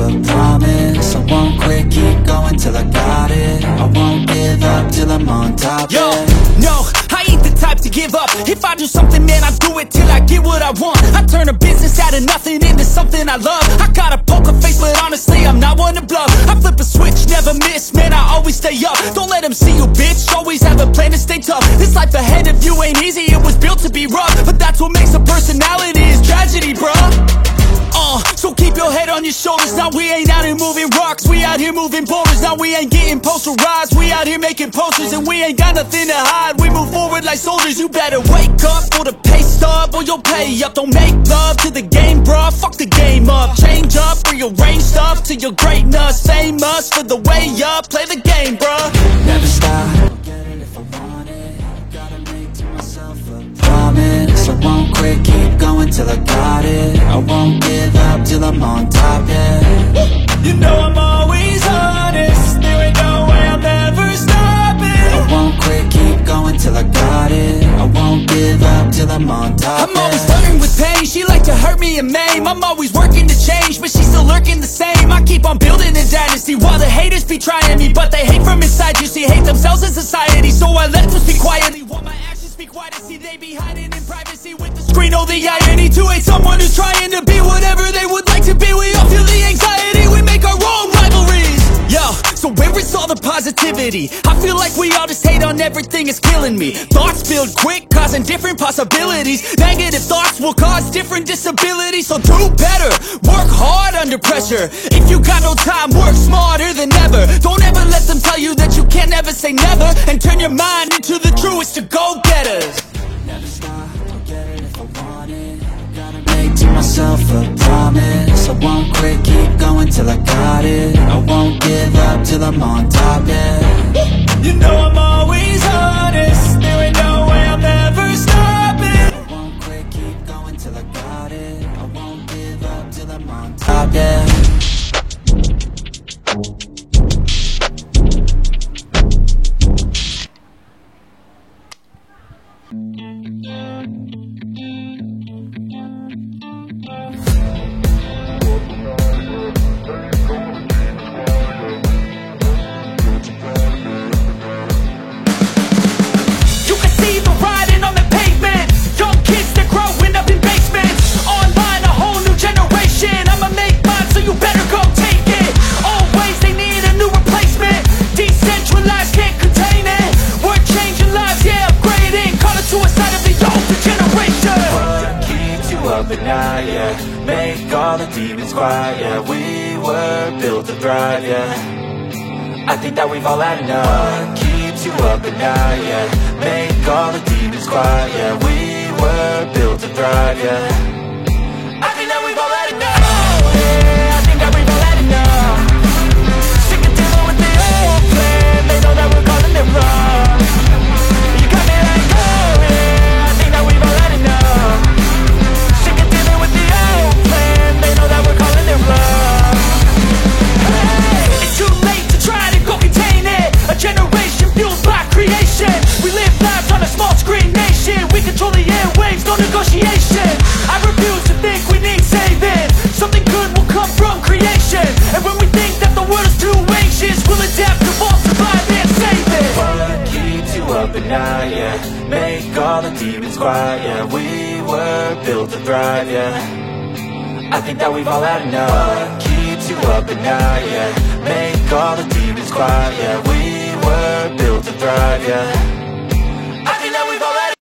a promise. I won't quit, keep going till I got it. I won't give up till I'm on top. Yo, no, I ain't the type to give up. If I do something, man, I do it till I get what I want. I turn a business out of nothing into something I love. I got a poker face, but honestly, I'm not one to bluff. I flip a switch, never miss, man, I always stay up. Don't let them see you, bitch, always have a plan to stay tough. This life ahead of you ain't easy, it was built to be rough. But that's what makes a personality, is tragedy, bruh. So keep your head on your shoulders. Now we ain't out here moving rocks, we out here moving boulders. Now we ain't getting posterized, we out here making posters. And we ain't got nothing to hide, we move forward like soldiers. You better wake up for the pay stub or you'll pay up. Don't make love to the game, bruh, fuck the game up. Change up, rearrange stuff to your greatness. Famous for the way up, play the game, bruh. Never stop, I'll get it if I want it. Gotta make to myself a promise. I won't quit, keep going till I got it. I won't give up till I'm on top, yeah. You know I'm always honest, there ain't no way I'm ever stopping. I won't quit, keep going till I got it. I won't give up till I'm on top, I'm always flirting with pain, she like to hurt me and maim. I'm always working to change, but she's still lurking the same. I keep on building a dynasty while the haters be trying me. But they hate from inside, you see, hate themselves in society. So I let them speak quietly while my actions speak quiet. See, they be hiding in privacy with the screen. Oh, the irony to hate someone who's trying to be whatever they would like to be. We all feel the anxiety, we make our own rivalries. Yo, so where is all the positivity? I feel like we all just hate on everything, it's killing me. Thoughts build quick, causing different possibilities. Negative thoughts will cause different disabilities. So do better, work hard under pressure. If you got no time, work smarter than ever. Don't ever let them tell you that you can't ever say never. And turn your mind into the truest to go-getters. Never stop, I'll get it if I want it. Gotta make to myself a promise. I won't quit, keep going till I got it. I won't give up till I'm on top, yeah. You know I'm always honest, there ain't no way I'm ever stopping. I won't quit, keep going till I got it. I won't give up till I'm on top, yeah. Yeah, make all the demons quiet. Yeah, we were built to thrive. Yeah, I think that we've all had enough. What keeps you up at night? Yeah, make all the demons quiet. Yeah, we were built to thrive. Yeah, I think that we've all had enough. Yeah, I think that we've all had enough. Sick of dealing with the old plan. They know that we're calling it wrong. You got me like, oh yeah, I think that we've all had enough. It's too late to try to go contain it. A generation fueled by creation. We live lives on a small screen nation. We control the airwaves, no negotiation. I refuse to think we need saving. Something good will come from creation. And when we think that the world is too anxious, we'll adapt, evolve, survive and save it. What keeps you up at night? Yeah, make all the demons quiet. Yeah, we were built to thrive. Yeah, I think that we've all had enough. What keeps you up at night? Yeah, make all the demons quiet. Yeah, we were built to thrive. Yeah.